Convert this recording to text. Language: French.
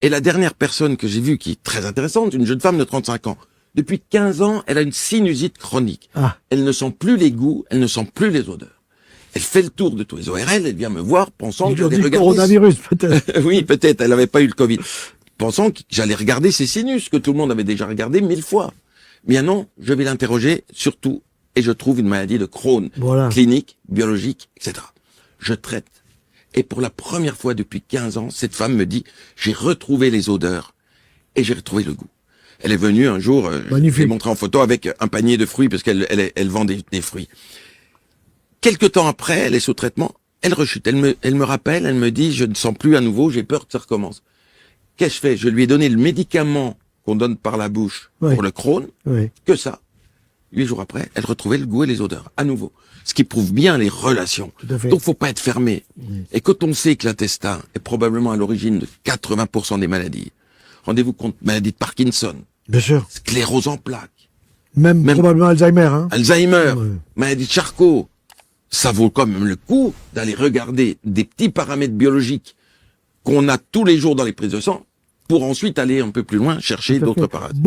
Et la dernière personne que j'ai vue qui est très intéressante, une jeune femme de 35 ans. Depuis 15 ans, elle a une sinusite chronique. Ah. Elle ne sent plus les goûts, elle ne sent plus les odeurs. Elle fait le tour de tous les ORL, elle vient me voir pensant que j'allais regarder... coronavirus, peut-être. Oui, peut-être, elle n'avait pas eu le Covid. Pensant que j'allais regarder ses sinus, que tout le monde avait déjà regardé 1000 fois. Mais non, je vais l'interroger surtout, et je trouve une maladie de Crohn, Voilà. clinique, biologique, etc. Je traite. Et pour la première fois depuis 15 ans, cette femme me dit, j'ai retrouvé les odeurs et j'ai retrouvé le goût. Elle est venue un jour, je l'ai montré en photo avec un panier de fruits parce qu'elle vend des fruits. Quelque temps après, elle est sous traitement, elle rechute, elle me rappelle, elle me dit, je ne sens plus à nouveau, j'ai peur que ça recommence. Qu'est-ce que je fais? Je lui ai donné le médicament qu'on donne par la bouche pour le Crohn, que ça. 8 jours après, elle retrouvait le goût et les odeurs, à nouveau. Ce qui prouve bien les relations. Donc, faut pas être fermé. Et quand on sait que l'intestin est probablement à l'origine de 80% des maladies, rendez-vous compte, maladie de Parkinson, bien sûr, sclérose en plaques, même probablement Alzheimer, hein. Alzheimer, maladie de Charcot, ça vaut quand même le coup d'aller regarder des petits paramètres biologiques qu'on a tous les jours dans les prises de sang pour ensuite aller un peu plus loin chercher d'autres paramètres.